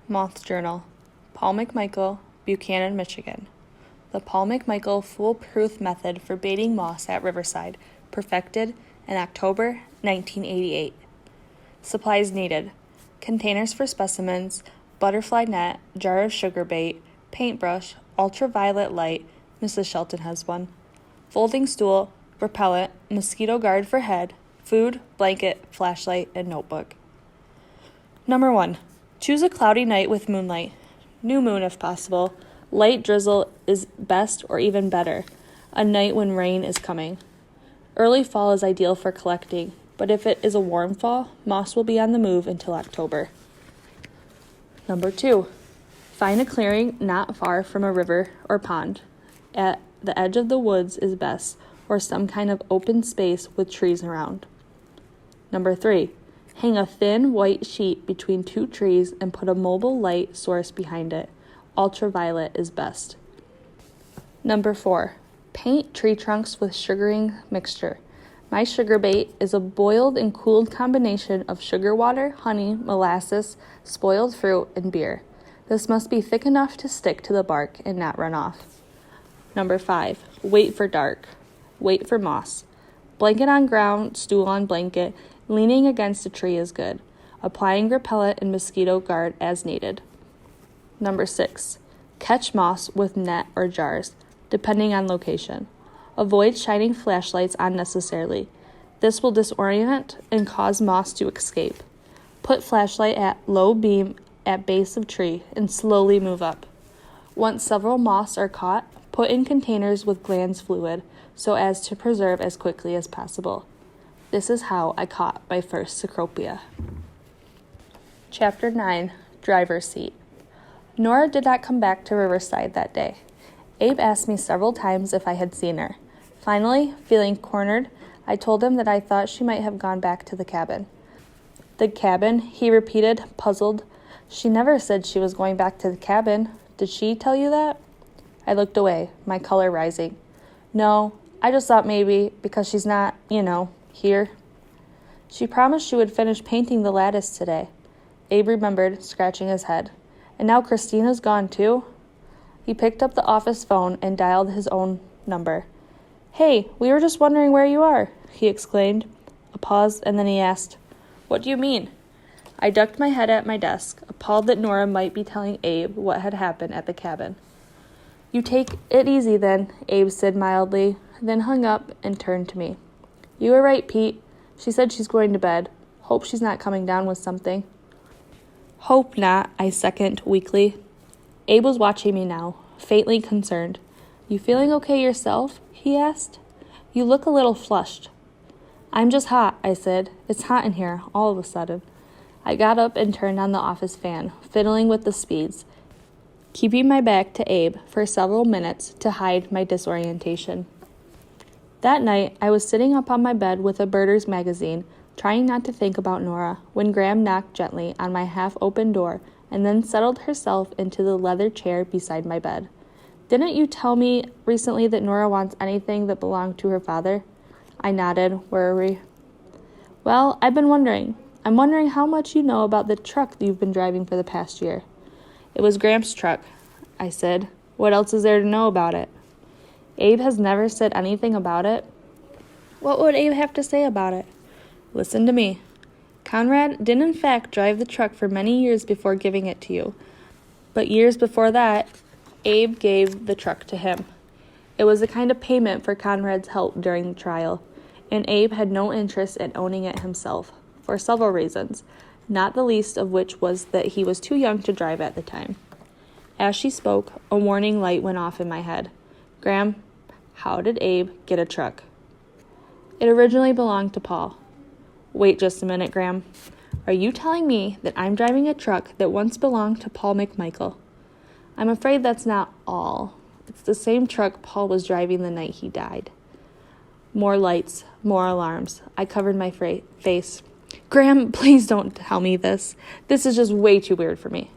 Moths Journal, Paul McMichael, Buchanan, Michigan. The Paul McMichael Foolproof Method for Baiting Moths at Riverside, perfected in October 1988. Supplies needed: containers for specimens, butterfly net, jar of sugar bait, paintbrush, ultraviolet light, Mrs. Shelton has one, folding stool, repellent, mosquito guard for head, food, blanket, flashlight, and notebook. Number 1. Choose a cloudy night with moonlight. New moon if possible. Light drizzle is best or even better. A night when rain is coming. Early fall is ideal for collecting, but if it is a warm fall, moths will be on the move until October. Number 2. Find a clearing not far from a river or pond. At the edge of the woods is best, or some kind of open space with trees around. Number 3. Hang a thin white sheet between two trees and put a mobile light source behind it. Ultraviolet is best. Number 4. Paint tree trunks with sugaring mixture. My sugar bait is a boiled and cooled combination of sugar water, honey, molasses, spoiled fruit, and beer. This must be thick enough to stick to the bark and not run off. Number 5. Wait for dark. Wait for moths. Blanket on ground, stool on blanket. Leaning against a tree is good. Applying repellent and mosquito guard as needed. Number 6. Catch moths with net or jars, depending on location. Avoid shining flashlights unnecessarily. This will disorient and cause moths to escape. Put flashlight at low beam at base of tree and slowly move up. Once several moths are caught, put in containers with glands fluid so as to preserve as quickly as possible. This is how I caught my first Cecropia. Chapter 9, Driver's Seat. Nora did not come back to Riverside that day. Abe asked me several times if I had seen her. Finally, feeling cornered, I told him that I thought she might have gone back to the cabin. The cabin, he repeated, puzzled. She never said she was going back to the cabin. Did she tell you that? I looked away, my color rising. No, I just thought maybe, because she's not, here. She promised she would finish painting the lattice today. Abe remembered, scratching his head. And now Christina's gone too? He picked up the office phone and dialed his own number. Hey, we were just wondering where you are, he exclaimed. A pause, and then he asked, What do you mean? I ducked my head at my desk, appalled that Nora might be telling Abe what had happened at the cabin. You take it easy then, Abe said mildly, then hung up and turned to me. You were right, Pete. She said she's going to bed. Hope she's not coming down with something. Hope not, I seconded weakly. Abe was watching me now, faintly concerned. You feeling okay yourself? He asked. You look a little flushed. I'm just hot, I said. It's hot in here, all of a sudden. I got up and turned on the office fan, fiddling with the speeds, keeping my back to Abe for several minutes to hide my disorientation. That night, I was sitting up on my bed with a Birders magazine, trying not to think about Nora, when Graham knocked gently on my half-open door and then settled herself into the leather chair beside my bed. Didn't you tell me recently that Nora wants anything that belonged to her father? I nodded, worried. Well, I've been wondering. I'm wondering how much you know about the truck you've been driving for the past year. It was Graham's truck, I said. What else is there to know about it? Abe has never said anything about it. What would Abe have to say about it? Listen to me. Conrad did in fact drive the truck for many years before giving it to you. But years before that, Abe gave the truck to him. It was a kind of payment for Conrad's help during the trial, and Abe had no interest in owning it himself, for several reasons, not the least of which was that he was too young to drive at the time. As she spoke, a warning light went off in my head. Graham, how did Abe get a truck? It originally belonged to Paul. Wait just a minute, Graham. Are you telling me that I'm driving a truck that once belonged to Paul McMichael? I'm afraid that's not all. It's the same truck Paul was driving the night he died. More lights, more alarms. I covered my face. Graham, please don't tell me this. This is just way too weird for me.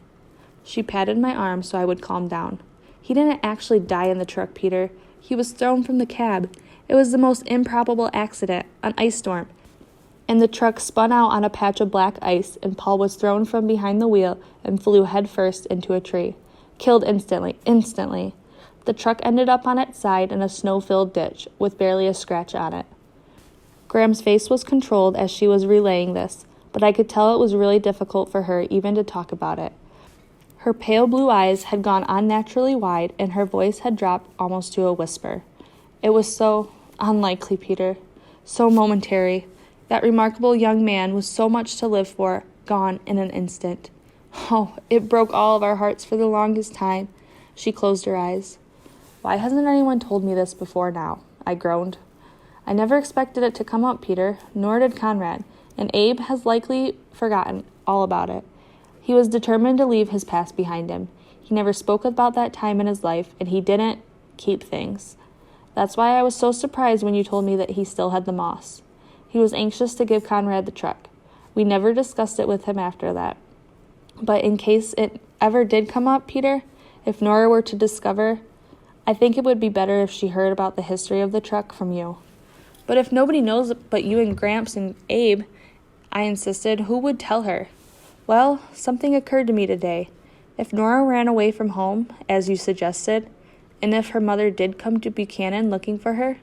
She patted my arm so I would calm down. He didn't actually die in the truck, Peter. He was thrown from the cab. It was the most improbable accident, an ice storm. and the truck spun out on a patch of black ice, and Paul was thrown from behind the wheel and flew headfirst into a tree. Killed instantly. The truck ended up on its side in a snow-filled ditch with barely a scratch on it. Graham's face was controlled as she was relaying this, but I could tell it was really difficult for her even to talk about it. Her pale blue eyes had gone unnaturally wide, and her voice had dropped almost to a whisper. It was so unlikely, Peter. So momentary. That remarkable young man with so much to live for, gone in an instant. Oh, it broke all of our hearts for the longest time. She closed her eyes. Why hasn't anyone told me this before now? I groaned. I never expected it to come up, Peter, nor did Conrad, and Abe has likely forgotten all about it. He was determined to leave his past behind him. He never spoke about that time in his life, and he didn't keep things. That's why I was so surprised when you told me that he still had the Moths. He was anxious to give Conrad the truck. We never discussed it with him after that. But in case it ever did come up, Peter, if Nora were to discover, I think it would be better if she heard about the history of the truck from you. But if nobody knows but you and Gramps and Abe, I insisted, who would tell her? Well, something occurred to me today. If Nora ran away from home, as you suggested, and if her mother did come to Buchanan looking for her,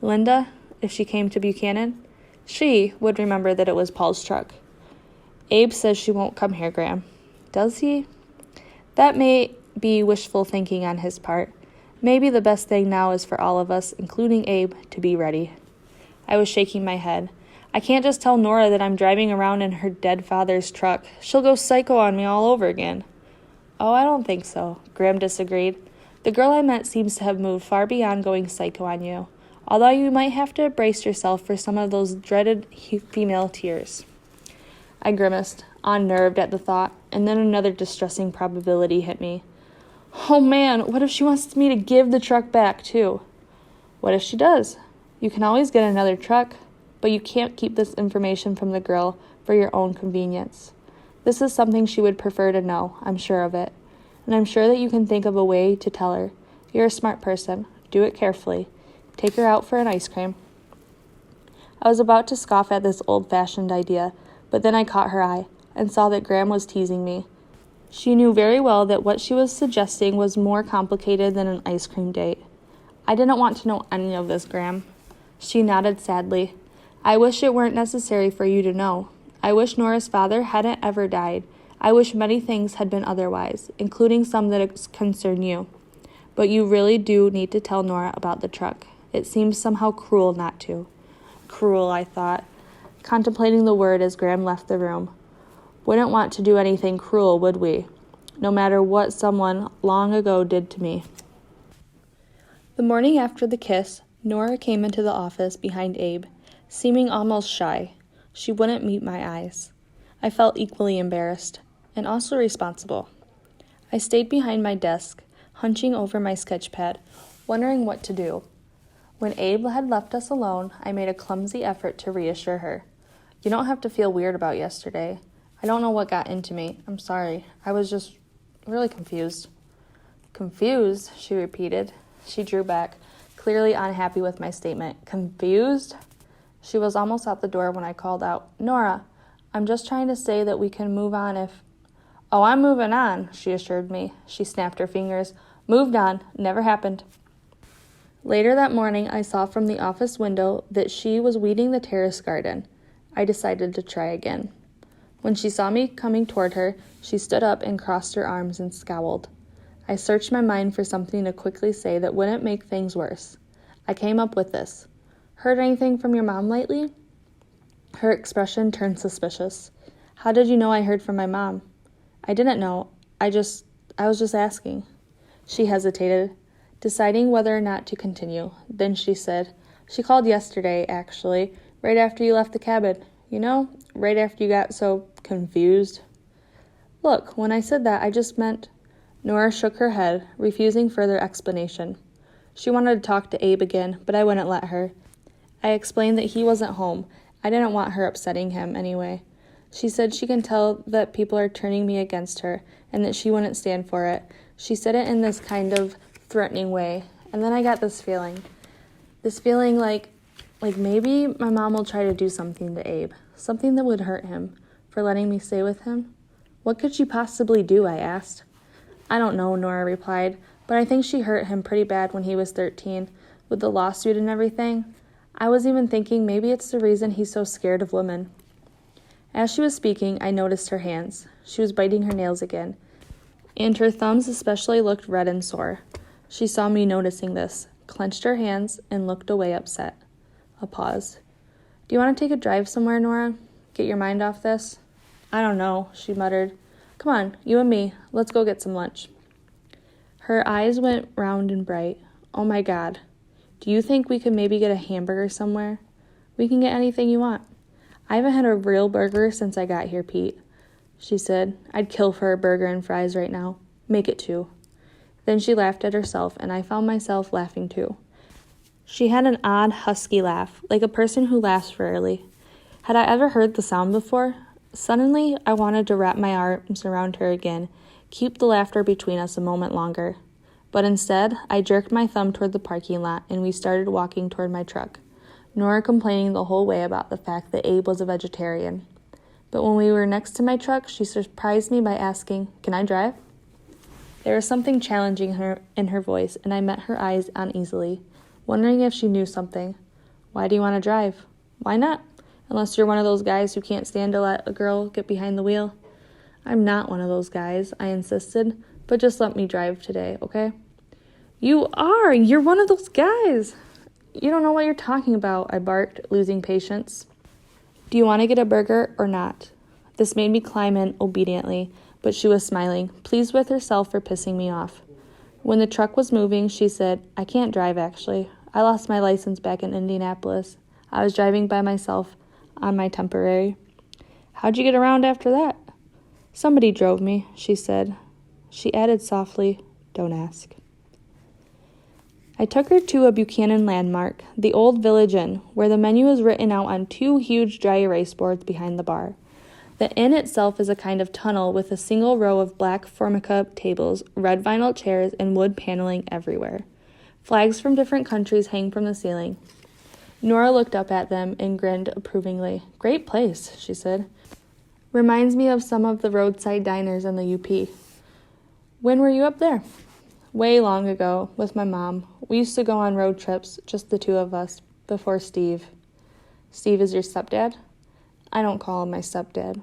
Linda, if she came to Buchanan, she would remember that it was Paul's truck. Abe says she won't come here, Graham. Does he? That may be wishful thinking on his part. Maybe the best thing now is for all of us, including Abe, to be ready. I was shaking my head. I can't just tell Nora that I'm driving around in her dead father's truck. She'll go psycho on me all over again. Oh, I don't think so, Graham disagreed. The girl I met seems to have moved far beyond going psycho on you, although you might have to brace yourself for some of those dreaded female tears. I grimaced, unnerved at the thought, and then another distressing probability hit me. Oh man, what if she wants me to give the truck back, too? What if she does? You can always get another truck, but you can't keep this information from the girl for your own convenience. This is something she would prefer to know, I'm sure of it. And I'm sure that you can think of a way to tell her. You're a smart person. Do it carefully. Take her out for an ice cream. I was about to scoff at this old-fashioned idea, but then I caught her eye and saw that Graham was teasing me. She knew very well that what she was suggesting was more complicated than an ice cream date. I didn't want to know any of this, Graham. She nodded sadly. I wish it weren't necessary for you to know. I wish Nora's father hadn't ever died. I wish many things had been otherwise, including some that concern you. But you really do need to tell Nora about the truck. It seems somehow cruel not to. Cruel, I thought, contemplating the word as Graham left the room. Wouldn't want to do anything cruel, would we? No matter what someone long ago did to me. The morning after the kiss, Nora came into the office behind Abe, seeming almost shy. She wouldn't meet my eyes. I felt equally embarrassed, and also responsible. I stayed behind my desk, hunching over my sketch pad, wondering what to do. When Abe had left us alone, I made a clumsy effort to reassure her. You don't have to feel weird about yesterday. I don't know what got into me. I'm sorry. I was just really confused. Confused, she repeated. She drew back, clearly unhappy with my statement. Confused? She was almost out the door when I called out, Nora, I'm just trying to say that we can move on if... Oh, I'm moving on, she assured me. She snapped her fingers. Moved on. Never happened. Later that morning, I saw from the office window that she was weeding the terrace garden. I decided to try again. When she saw me coming toward her, she stood up and crossed her arms and scowled. I searched my mind for something to quickly say that wouldn't make things worse. I came up with this. Heard anything from your mom lately? Her expression turned suspicious. How did you know I heard from my mom? I didn't know. I was just asking. She hesitated, deciding whether or not to continue. Then she said, she called yesterday, actually, right after you left the cabin. You know, right after you got so confused. Look, when I said that, I just meant... Nora shook her head, refusing further explanation. She wanted to talk to Abe again, but I wouldn't let her. I explained that he wasn't home. I didn't want her upsetting him anyway. She said she can tell that people are turning me against her, and that she wouldn't stand for it. She said it in this kind of threatening way, and then I got this feeling. This feeling like Like maybe my mom will try to do something to Abe, something that would hurt him, for letting me stay with him. What could she possibly do, I asked. I don't know, Nora replied, but I think she hurt him pretty bad when he was 13, with the lawsuit and everything. I was even thinking maybe it's the reason he's so scared of women. As she was speaking, I noticed her hands. She was biting her nails again, and her thumbs especially looked red and sore. She saw me noticing this, clenched her hands, and looked away upset. A pause. Do you want to take a drive somewhere, Nora? Get your mind off this? I don't know, she muttered. Come on, you and me. Let's go get some lunch. Her eyes went round and bright. Oh my God. Do you think we could maybe get a hamburger somewhere? We can get anything you want. I haven't had a real burger since I got here, Pete, she said. I'd kill for a burger and fries right now. Make it 2. Then she laughed at herself, and I found myself laughing too. She had an odd, husky laugh, like a person who laughs rarely. Had I ever heard the sound before? Suddenly, I wanted to wrap my arms around her again, keep the laughter between us a moment longer. But instead, I jerked my thumb toward the parking lot, and we started walking toward my truck, Nora complaining the whole way about the fact that Abe was a vegetarian. But when we were next to my truck, she surprised me by asking, Can I drive? There was something challenging in her voice, and I met her eyes uneasily, wondering if she knew something. Why do you want to drive? Why not? Unless you're one of those guys who can't stand to let a girl get behind the wheel. I'm not one of those guys, I insisted, but just let me drive today, okay? You are! You're one of those guys! You don't know what you're talking about, I barked, losing patience. Do you want to get a burger or not? This made me climb in obediently, but she was smiling, pleased with herself for pissing me off. When the truck was moving, she said, I can't drive, actually. I lost my license back in Indianapolis. I was driving by myself on my temporary. How'd you get around after that? Somebody drove me, she said. She added softly, Don't ask. I took her to a Buchanan landmark, the old Village Inn, where the menu is written out on 2 huge dry erase boards behind the bar. The inn itself is a kind of tunnel with a single row of black formica tables, red vinyl chairs, and wood paneling everywhere. Flags from different countries hang from the ceiling. Nora looked up at them and grinned approvingly. Great place, she said. Reminds me of some of the roadside diners in the UP. When were you up there? Way long ago, with my mom. We used to go on road trips, just the 2 of us, before Steve. Steve is your stepdad? I don't call him my stepdad,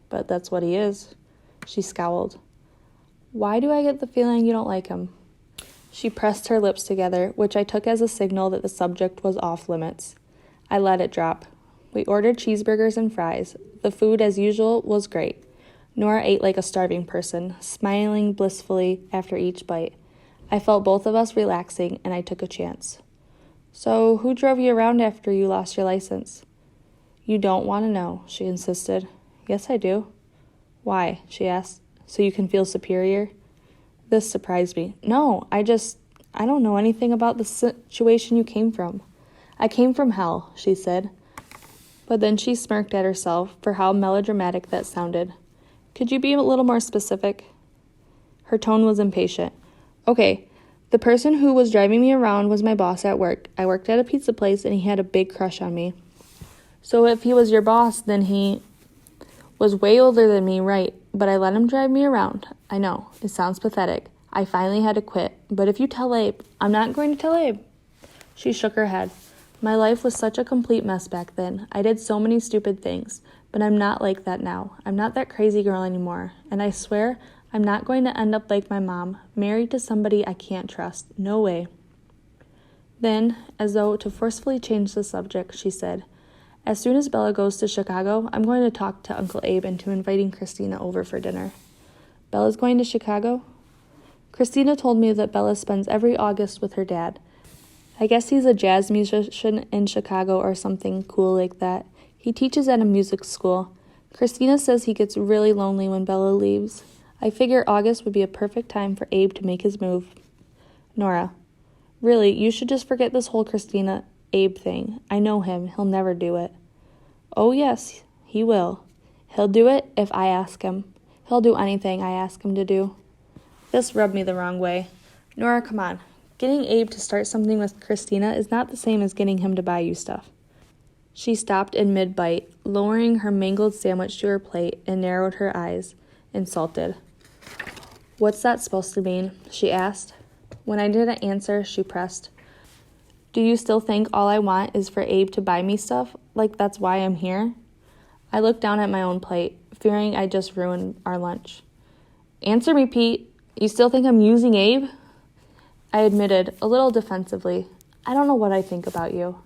but that's what he is. She scowled. Why do I get the feeling you don't like him? She pressed her lips together, which I took as a signal that the subject was off limits. I let it drop. We ordered cheeseburgers and fries. The food, as usual, was great. Nora ate like a starving person, smiling blissfully after each bite. I felt both of us relaxing, and I took a chance. So, who drove you around after you lost your license? You don't want to know, she insisted. Yes, I do. Why? She asked. So you can feel superior? This surprised me. No, I don't know anything about the situation you came from. I came from hell, she said. But then she smirked at herself for how melodramatic that sounded. Could you be a little more specific? Her tone was impatient. Okay, the person who was driving me around was my boss at work. I worked at a pizza place and he had a big crush on me. So if he was your boss, then he was way older than me, right? But I let him drive me around. I know, it sounds pathetic. I finally had to quit. But if you tell Abe, I'm not going to tell Abe. She shook her head. My life was such a complete mess back then. I did so many stupid things. But I'm not like that now. I'm not that crazy girl anymore. And I swear, I'm not going to end up like my mom, married to somebody I can't trust. No way. Then, as though to forcefully change the subject, she said, As soon as Bella goes to Chicago, I'm going to talk to Uncle Abe into inviting Christina over for dinner. Bella's going to Chicago? Christina told me that Bella spends every August with her dad. I guess he's a jazz musician in Chicago or something cool like that. He teaches at a music school. Christina says he gets really lonely when Bella leaves. I figure August would be a perfect time for Abe to make his move. Nora, really, you should just forget this whole Christina-Abe thing. I know him. He'll never do it. Oh, yes, he will. He'll do it if I ask him. He'll do anything I ask him to do. This rubbed me the wrong way. Nora, come on. Getting Abe to start something with Christina is not the same as getting him to buy you stuff. She stopped in mid-bite, lowering her mangled sandwich to her plate, and narrowed her eyes, insulted. "What's that supposed to mean?" she asked. When I didn't answer, she pressed. "Do you still think all I want is for Abe to buy me stuff? Like that's why I'm here?" I looked down at my own plate, fearing I'd just ruined our lunch. "Answer me, Pete. You still think I'm using Abe?" I admitted, a little defensively. "I don't know what I think about you."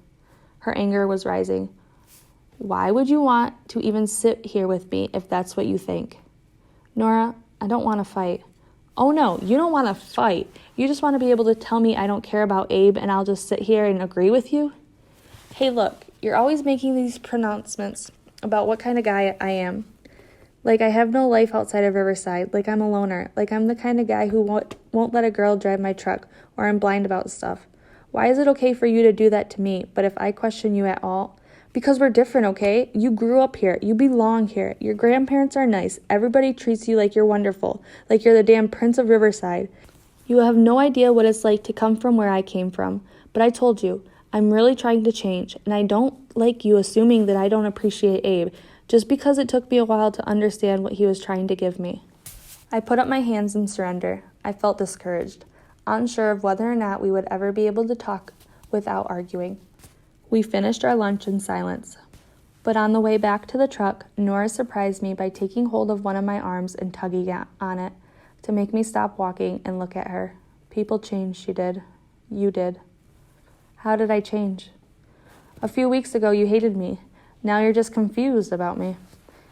Her anger was rising. "Why would you want to even sit here with me if that's what you think?" "Nora, I don't want to fight." "Oh no, you don't want to fight. You just want to be able to tell me I don't care about Abe and I'll just sit here and agree with you?" "Hey, look, you're always making these pronouncements about what kind of guy I am. Like I have no life outside of Riverside, like I'm a loner, like I'm the kind of guy who won't let a girl drive my truck, or I'm blind about stuff. Why is it okay for you to do that to me, but if I question you at all? Because we're different, okay? You grew up here. You belong here. Your grandparents are nice. Everybody treats you like you're wonderful, like you're the damn Prince of Riverside. You have no idea what it's like to come from where I came from. But I told you, I'm really trying to change, and I don't like you assuming that I don't appreciate Abe, just because it took me a while to understand what he was trying to give me." I put up my hands in surrender. I felt discouraged, unsure of whether or not we would ever be able to talk without arguing. We finished our lunch in silence. But on the way back to the truck, Nora surprised me by taking hold of one of my arms and tugging on it to make me stop walking and look at her. "People change," she did. "You did." "How did I change?" "A few weeks ago you hated me. Now you're just confused about me."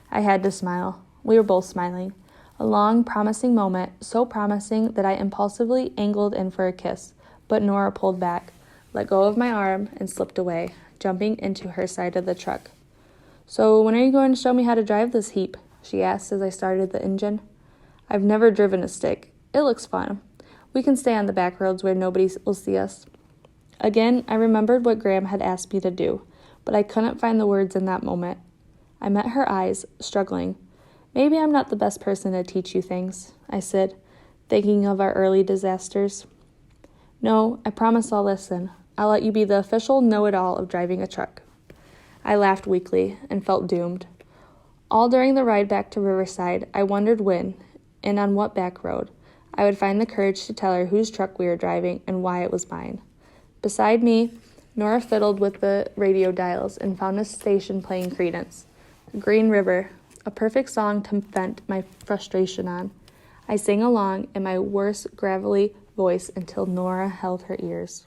I had to smile. We were both smiling. A long, promising moment, so promising that I impulsively angled in for a kiss, but Nora pulled back, let go of my arm, and slipped away, jumping into her side of the truck. "So when are you going to show me how to drive this heap?" she asked as I started the engine. "I've never driven a stick. It looks fun. We can stay on the back roads where nobody will see us." Again, I remembered what Graham had asked me to do, but I couldn't find the words in that moment. I met her eyes, struggling. "Maybe I'm not the best person to teach you things," I said, thinking of our early disasters. "No, I promise I'll listen. I'll let you be the official know-it-all of driving a truck." I laughed weakly and felt doomed. All during the ride back to Riverside, I wondered when, and on what back road, I would find the courage to tell her whose truck we were driving and why it was mine. Beside me, Nora fiddled with the radio dials and found a station playing Creedence. "Green River," a perfect song to vent my frustration on. I sang along in my worst gravelly voice until Nora held her ears.